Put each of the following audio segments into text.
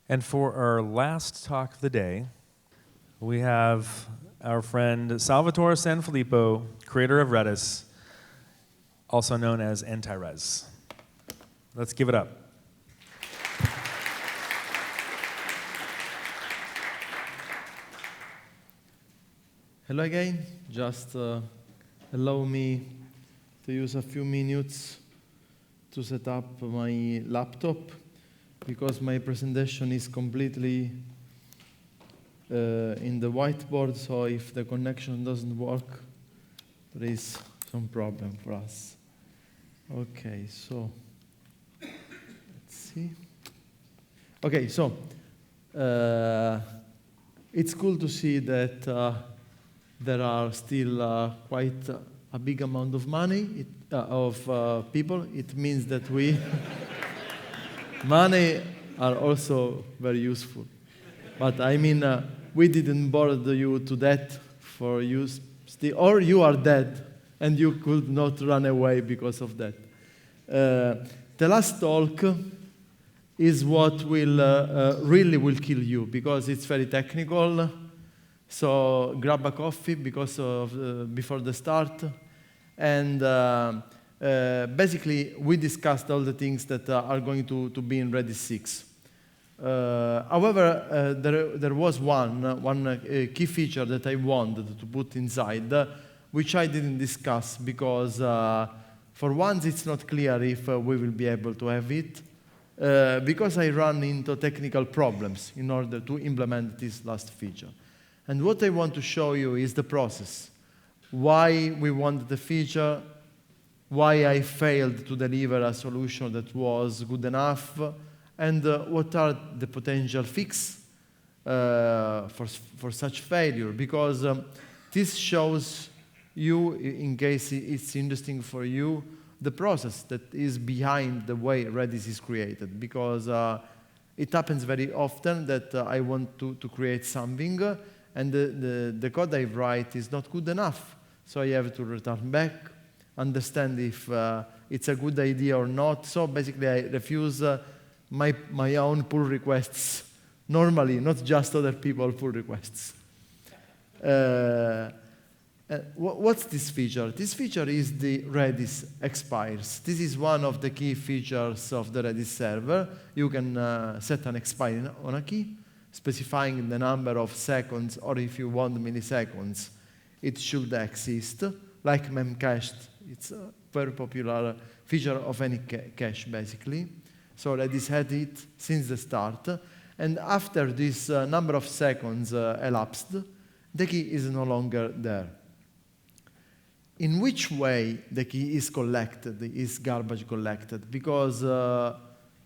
And for our last talk of the day, we have our friend Salvatore Sanfilippo, creator of Redis, also known as Anti-Res. Let's give it up. Hello again. Just allow me to use a few minutes to set up my laptop, because my presentation is completely in the whiteboard, so if the connection doesn't work, there is some problem for us. Okay, so let's see. Okay, so it's cool to see that there are still quite a big amount of money, of people. It means that we money are also very useful. But I mean, we didn't bother you to death for you still, or you are dead and you could not run away because of that. The last talk is what will really will kill you, because it's very technical. So grab a coffee because of before the start, and basically we discussed all the things that are going to be in Redis 6. However, there was one key feature that I wanted to put inside, which I didn't discuss because for once it's not clear if we will be able to have it, because I ran into technical problems in order to implement this last feature. And what I want to show you is the process. Why we wanted the feature, why I failed to deliver a solution that was good enough, and what are the potential fix for such failure. Because this shows you, in case it's interesting for you, the process that is behind the way Redis is created. Because it happens very often that I want to create something, and the code I write is not good enough. So I have to return back, understand if it's a good idea or not. So basically I refuse my own pull requests, normally, not just other people's pull requests. What's this feature? This feature is the Redis expires. This is one of the key features of the Redis server. You can set an expire on a key, specifying the number of seconds, or if you want milliseconds, it should exist, like memcached. It's a very popular feature of any cache, basically. So Redis had it since the start, and after this number of seconds elapsed, the key is no longer there. In which way the key is collected, is garbage collected? Because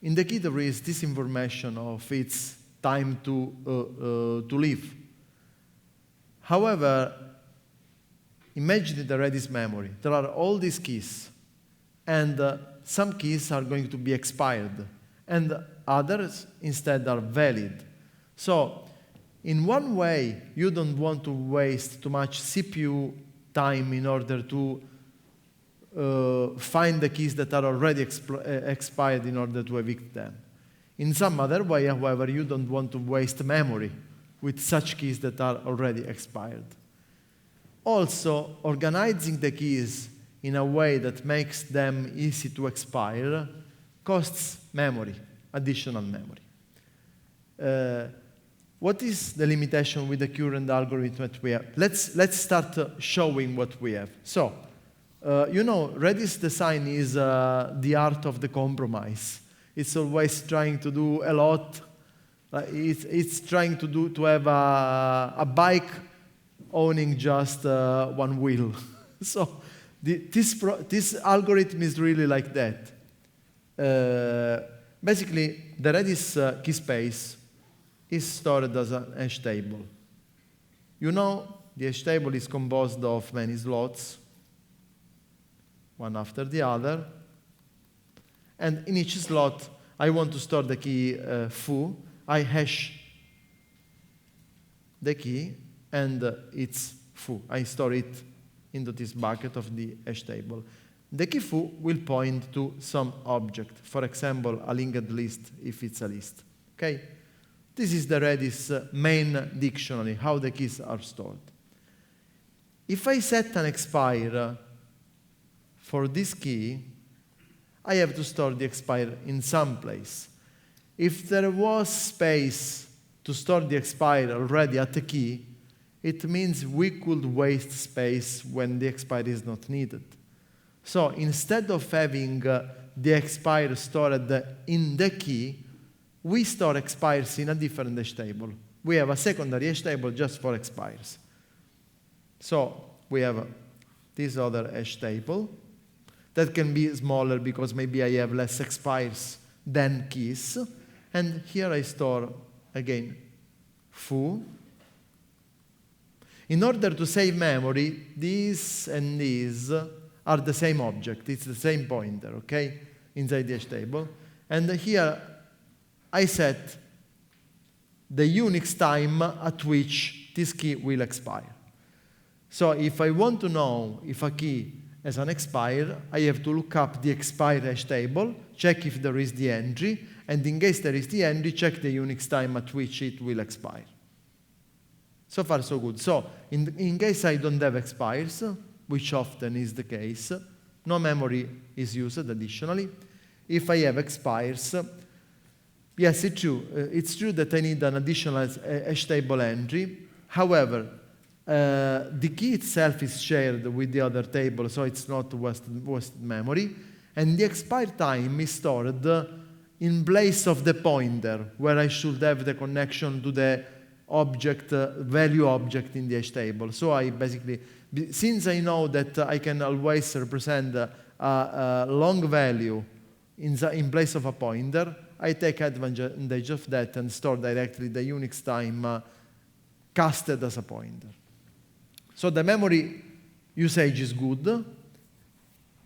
in the key there is this information of its time to live. However, imagine the Redis memory. There are all these keys, and some keys are going to be expired, and others instead are valid. So, in one way, you don't want to waste too much CPU time in order to find the keys that are already expired in order to evict them. In some other way, however, you don't want to waste memory with such keys that are already expired. Also, organizing the keys in a way that makes them easy to expire costs memory, additional memory. What is the limitation with the current algorithm that we have? Let's start showing what we have. So, you know, Redis design is the art of the compromise. It's always trying to do a lot. It's trying to have a bike owning just one wheel. So this algorithm is really like that. Basically, the Redis key space is stored as an hash table. You know, the hash table is composed of many slots, one after the other. And in each slot, I want to store the key foo. I hash the key, and it's foo. I store it into this bucket of the hash table. The key foo will point to some object, for example, a linked list if it's a list. Okay? This is the Redis main dictionary, how the keys are stored. If I set an expire for this key, I have to store the expire in some place. If there was space to store the expire already at the key, it means we could waste space when the expire is not needed. So instead of having the expire stored in the key, we store expires in a different hash table. We have a secondary hash table just for expires. So we have this other hash table that can be smaller because maybe I have less expires than keys. And here I store, again, foo. In order to save memory, these and these are the same object. It's the same pointer, okay, inside the hash table. And here I set the Unix time at which this key will expire. So if I want to know if a key has an expire, I have to look up the expire hash table, check if there is the entry, and in case there is the entry, check the Unix time at which it will expire. So far, so good. So in case I don't have expires, which often is the case, no memory is used additionally. If I have expires, yes, it's true. It's true that I need an additional hash table entry. However, the key itself is shared with the other table, so it's not wasted memory. And the expire time is stored in place of the pointer, where I should have the connection to the object, value object in the hash table. So I basically, since I know that I can always represent a long value in place of a pointer, I take advantage of that and store directly the Unix time casted as a pointer. So the memory usage is good,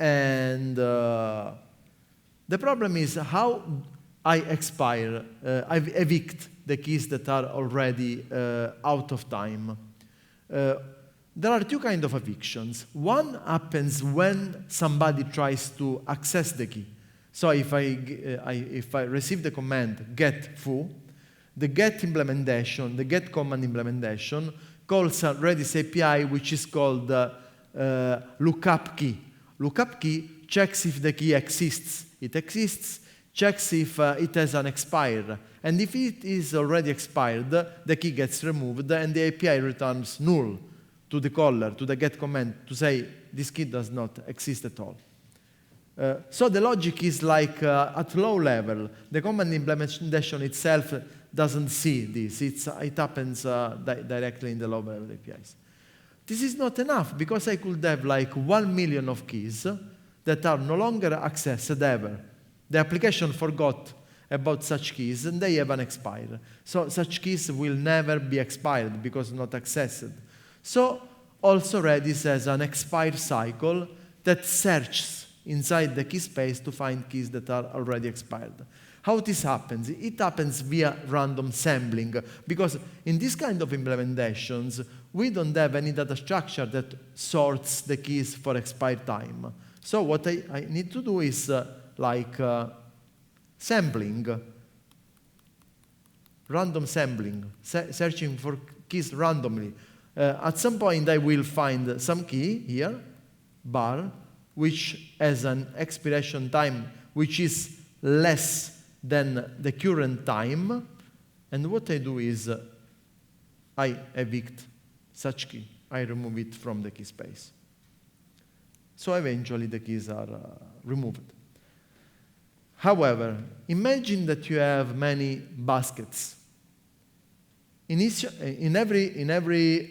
and the problem is how I expire, I evict the keys that are already out of time. There are two kinds of evictions. One happens when somebody tries to access the key. So if I receive the command get foo, the get implementation, the get command implementation calls a Redis API which is called lookup key. Lookup key checks if the key exists. It exists, checks if it has an expire. And if it is already expired, the key gets removed and the API returns null to the caller, to the get command, to say this key does not exist at all. So the logic is like at low level. The command implementation itself doesn't see this. It happens directly in the low level APIs. This is not enough because I could have like 1 million of keys that are no longer accessed ever. The application forgot about such keys and they have an expire. So such keys will never be expired because not accessed. So also Redis has an expire cycle that searches inside the key space to find keys that are already expired. How this happens? It happens via random sampling, because in this kind of implementations, we don't have any data structure that sorts the keys for expire time. So what I need to do is sampling, random sampling, searching for keys randomly. At some point, I will find some key here, bar, which has an expiration time which is less than the current time. And what I do is I evict such key. I remove it from the key space. So eventually the keys are removed. However, imagine that you have many baskets. In every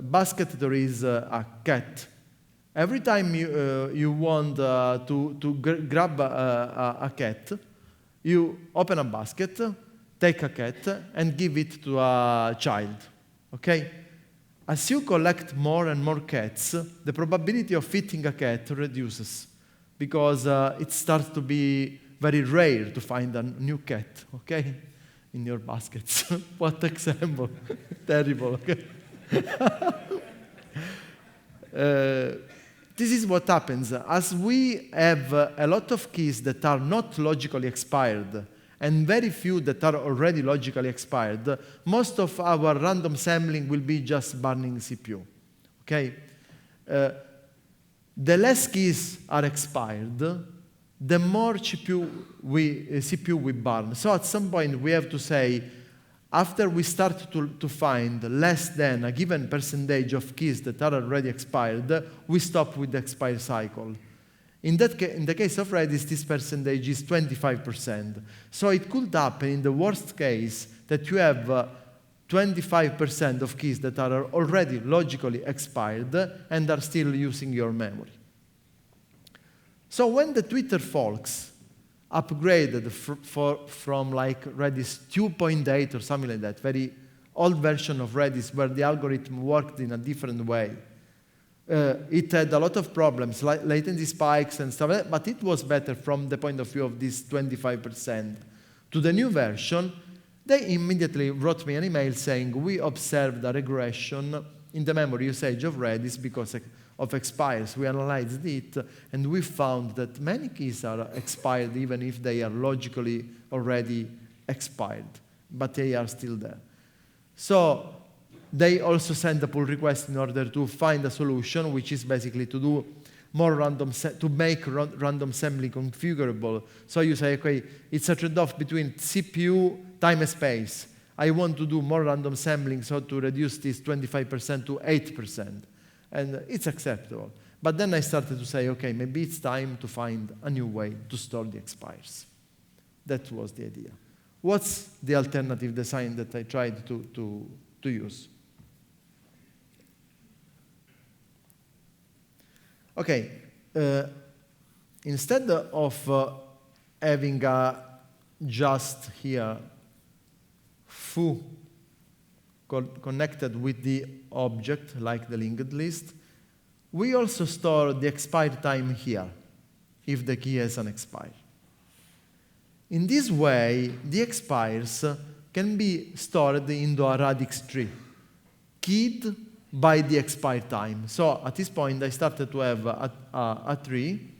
basket there is a cat. Every time you want to grab a cat, you open a basket, take a cat, and give it to a child. Okay? As you collect more and more cats, the probability of fitting a cat reduces because it starts to be very rare to find a new cat. Okay? In your baskets. What example? Terrible. Okay? This is what happens. As we have a lot of keys that are not logically expired, and very few that are already logically expired, most of our random sampling will be just burning CPU. Okay? The less keys are expired, the more CPU we burn. So at some point we have to say, after we start to find less than a given percentage of keys that are already expired, we stop with the expire cycle. In the case of Redis, this percentage is 25%. So it could happen in the worst case that you have 25% of keys that are already logically expired and are still using your memory. So when the Twitter folks upgraded from like Redis 2.8 or something like that, very old version of Redis where the algorithm worked in a different way, it had a lot of problems, like latency spikes and stuff like that, but it was better from the point of view of this 25%. To the new version, they immediately wrote me an email saying, we observed a regression in the memory usage of Redis because of expires. We analyzed it, and we found that many keys are expired even if they are logically already expired, but they are still there. So they also sent a pull request in order to find a solution, which is basically to do more to make random sampling configurable. So you say, okay, it's a trade-off between CPU, time and space. I want to do more random sampling, so to reduce this 25% to 8%. And it's acceptable. But then I started to say, okay, maybe it's time to find a new way to store the expires. That was the idea. What's the alternative design that I tried to use? Okay, instead of having just here foo connected with the object, like the linked list, we also store the expire time here, if the key has an expire. In this way, the expires can be stored into a radix tree, keyed by the expire time. So at this point, I started to have a tree.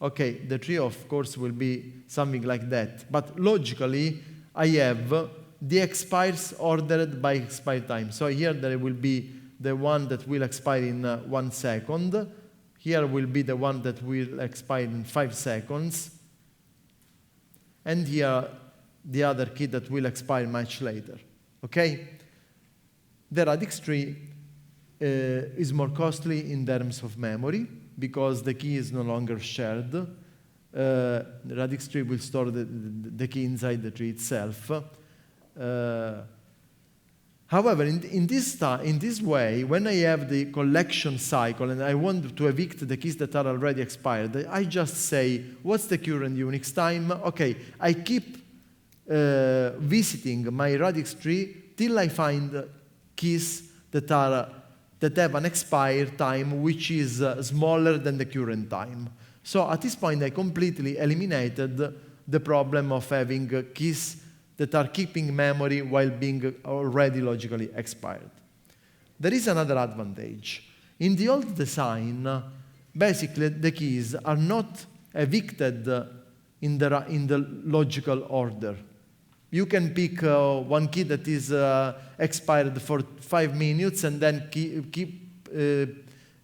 Okay, the tree, of course, will be something like that. But logically, I have the expires ordered by expire time. So here there will be the one that will expire in 1 second. Here will be the one that will expire in 5 seconds. And here, the other key that will expire much later. Okay? The radix tree is more costly in terms of memory because the key is no longer shared. The radix tree will store the key inside the tree itself. However, in this way, when I have the collection cycle and I want to evict the keys that are already expired, I just say, what's the current Unix time? Okay, I keep visiting my radix tree till I find keys that have an expire time which is smaller than the current time. So at this point, I completely eliminated the problem of having keys that are keeping memory while being already logically expired. There is another advantage. In the old design, basically the keys are not evicted in the logical order. You can pick one key that is expired for 5 minutes and then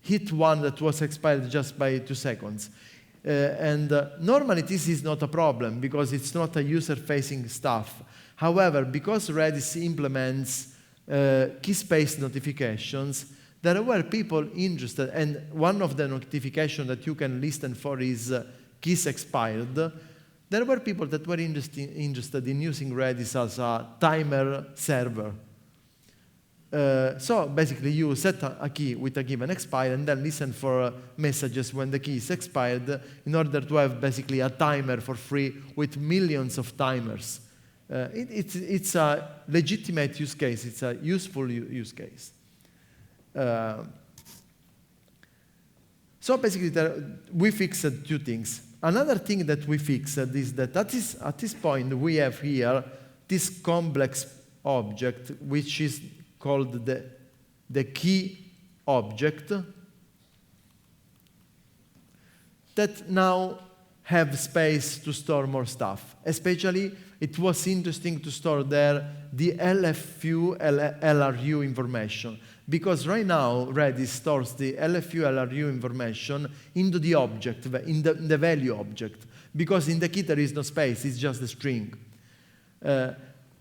hit one that was expired just by 2 seconds. Normally this is not a problem because it's not a user-facing stuff. However, because Redis implements key space notifications, there were people interested, and one of the notifications that you can listen for is keys expired. There were people that were interested in using Redis as a timer server. So basically you set a key with a given expire and then listen for messages when the key is expired in order to have basically a timer for free with millions of timers. It's a legitimate use case. It's a useful use case. So basically we fixed 2 things. Another thing that we fixed is that at this point we have here this complex object which is called the key object that now have space to store more stuff. Especially, it was interesting to store there the LFU, LRU information. Because right now, Redis stores the LFU, LRU information into the object, in the value object. Because in the key there is no space, it's just a string.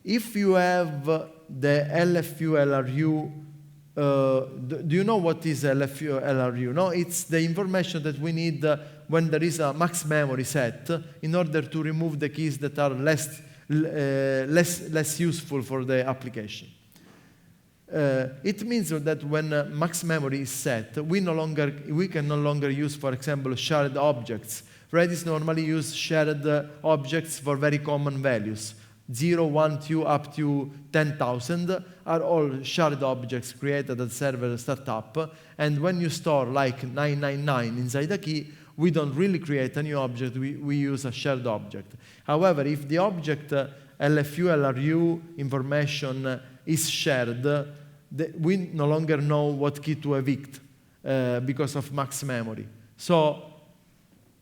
If you have the LFU, LRU, do you know what is LFU, LRU? No, it's the information that we need when there is a max memory set in order to remove the keys that are less useful for the application. It means that when max memory is set, we can no longer use, for example, shared objects. Redis normally use shared objects for very common values. 0, 1, 2, up to 10,000 are all shared objects created at server startup. And when you store like 999 inside a key, we don't really create a new object, we use a shared object. However, if the object LFU, LRU information is shared, we no longer know what key to evict because of max memory. So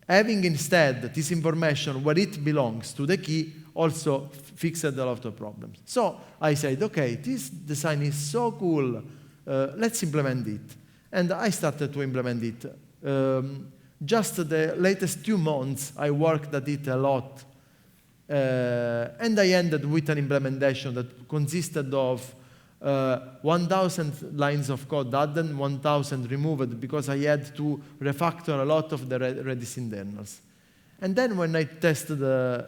having instead this information where it belongs to the key also fixed a lot of problems. So I said, okay, this design is so cool, let's implement it. And I started to implement it. Just the latest 2 months, I worked at it a lot. And I ended with an implementation that consisted of 1,000 lines of code added, 1,000 removed, because I had to refactor a lot of the Redis internals. And then when I tested the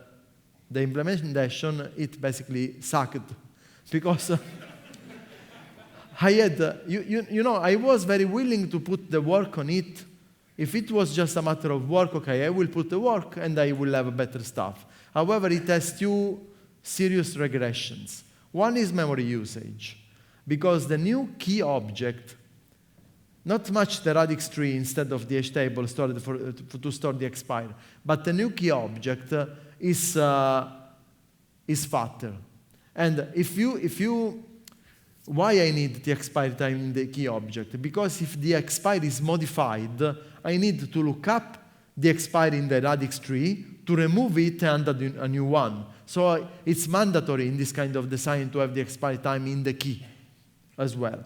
implementation, it basically sucked. Because I had, I was very willing to put the work on it. If it was just a matter of work, okay, I will put the work and I will have better stuff. However, it has 2 serious regressions. One is memory usage, because the new key object, not much the radix tree instead of the hash table stored to store the expire, but the new key object is fatter. And why I need the expire time in the key object? Because if the expire is modified, I need to look up the expire in the radix tree to remove it and add a new one. So it's mandatory in this kind of design to have the expire time in the key as well.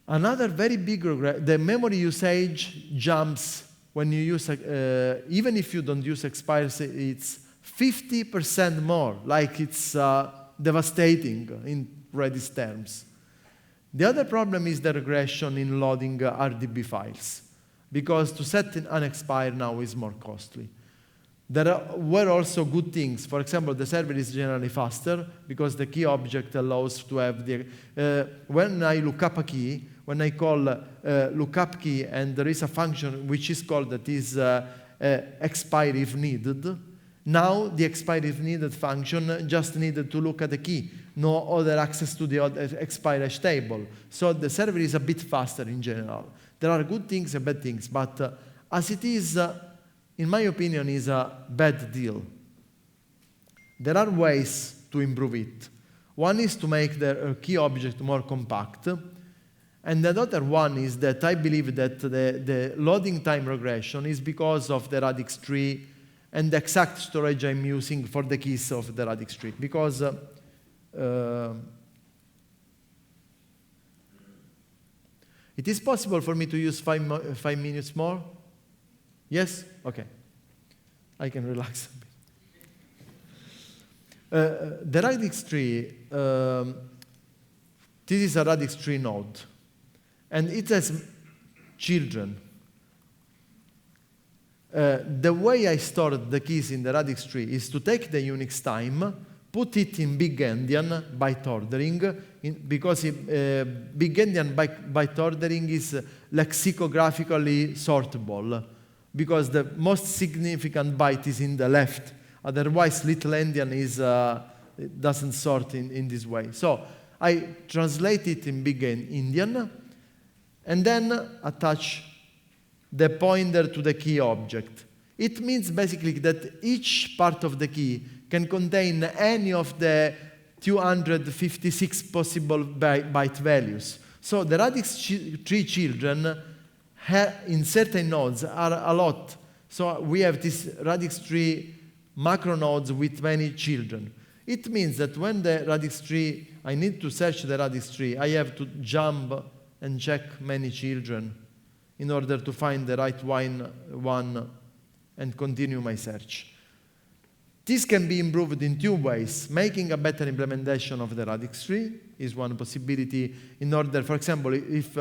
Another very big regret, the memory usage jumps when you use, even if you don't use expires, it's 50% more, like it's devastating in Redis terms. The other problem is the regression in loading RDB files, because to set an expire now is more costly. There were also good things. For example, the server is generally faster because the key object allows to have the... when I look up a key, when I call lookup key, and there is a function which is called that is expire if needed, now the expire if needed function just needed to look at the key, no other access to the other expire hash table. So the server is a bit faster in general. There are good things and bad things, but as it is, in my opinion, is a bad deal. There are ways to improve it. One is to make the key object more compact, and the other one is that I believe that the loading time regression is because of the radix tree and the exact storage I'm using for the keys of the radix tree. Because it is possible for me to use 5 minutes more? Yes? Okay. I can relax a bit. The radix tree, this is a radix tree node, and it has children. The way I stored the keys in the radix tree is to take the Unix time, put it in big endian byte ordering, because big endian byte ordering is lexicographically sortable, because the most significant byte is in the left. Otherwise, little endian doesn't sort in this way. So I translate it in big endian, and then attach the pointer to the key object. It means basically that each part of the key can contain any of the 256 possible byte values. So the radix tree children in certain nodes are a lot. So we have this radix tree macro nodes with many children. It means that when the radix tree, I need to search the radix tree, I have to jump and check many children in order to find the right one and continue my search. This can be improved in two ways. Making a better implementation of the radix tree is one possibility in order, for example, if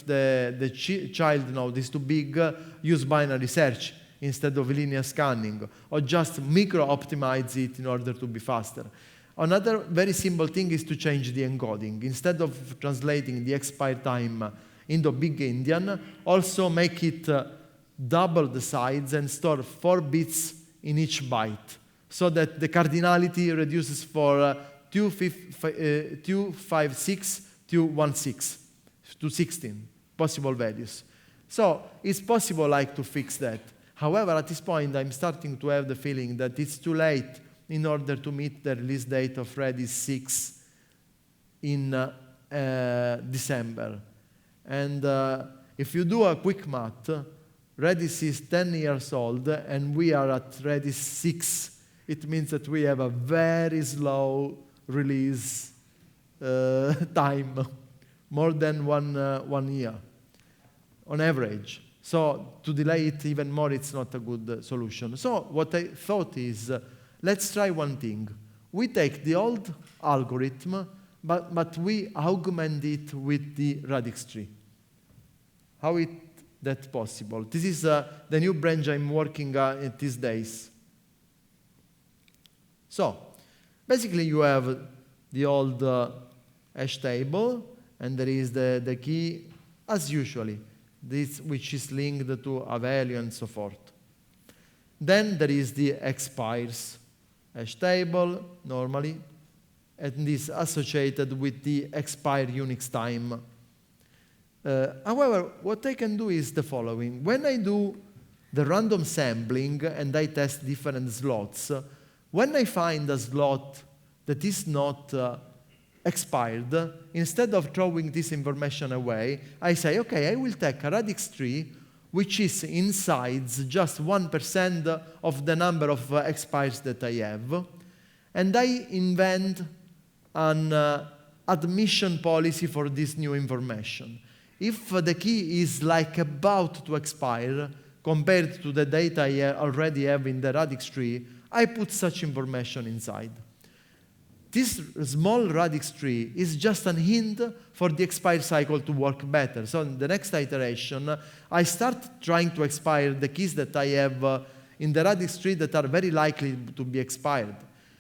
the child node is too big, use binary search instead of linear scanning, or just micro-optimize it in order to be faster. Another very simple thing is to change the encoding. Instead of translating the expire time into big Indian, also make it double the size and store 4 bits in each byte, so that the cardinality reduces for 256 to 16 possible values. So it's possible to fix that. However, at this point, I'm starting to have the feeling that it's too late in order to meet the release date of Redis 6 in December. And if you do a quick math, Redis is 10 years old, and we are at Redis 6. It means that we have a very slow release time, more than one year on average. So to delay it even more, it's not a good solution. So what I thought is, let's try one thing. We take the old algorithm, but we augment it with the radix tree. How is that possible? This is the new branch I'm working on these days. So basically you have the old hash table, and there is the key as usually, this which is linked to a value and so forth. Then there is the expires hash table normally, and is associated with the expire Unix time. However, what I can do is the following. When I do the random sampling and I test different slots, when I find a slot that is not expired, instead of throwing this information away, I say, okay, I will take a radix tree which is inside just 1% of the number of expires that I have, and I invent an admission policy for this new information. If the key is about to expire compared to the data I already have in the radix tree, I put such information inside. This small radix tree is just a hint for the expire cycle to work better. So in the next iteration, I start trying to expire the keys that I have in the radix tree that are very likely to be expired.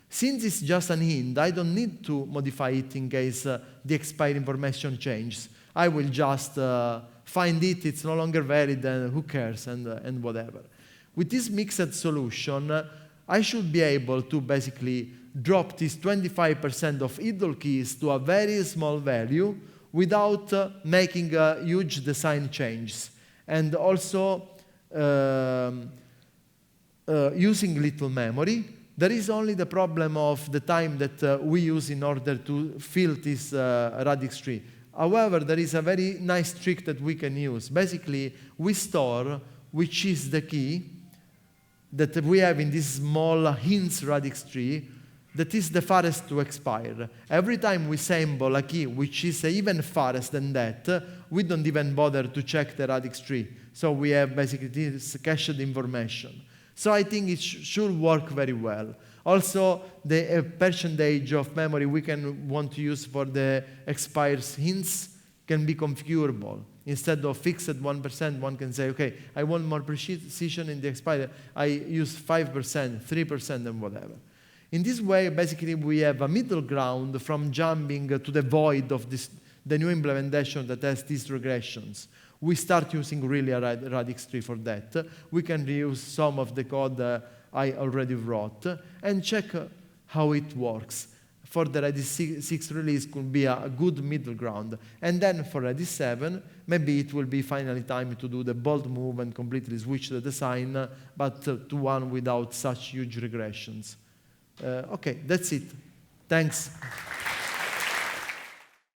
Since it's just a hint, I don't need to modify it in case the expire information changes. I will just find it's no longer valid, and who cares, and whatever. With this mixed solution, I should be able to basically drop this 25% of idle keys to a very small value without making huge design changes. And also using little memory. There is only the problem of the time that we use in order to fill this radix tree. However, there is a very nice trick that we can use. Basically, we store which is the key that we have in this small hints radix tree that is the farthest to expire. Every time we sample a key which is even farthest than that, we don't even bother to check the radix tree. So we have basically this cached information. So I think it should work very well. Also, the percentage of memory we can want to use for the expires hints can be configurable. Instead of fixed 1%, one can say, okay, I want more precision in the expire. I use 5%, 3%, and whatever. In this way, basically, we have a middle ground from jumping to the void of the new implementation that has these regressions. We start using really a radix tree for that. We can reuse some of the code I already wrote and check how it works. For the Redis 6 release could be a good middle ground. And then for Redis 7, maybe it will be finally time to do the bold move and completely switch the design, but to one without such huge regressions. Okay, that's it. Thanks.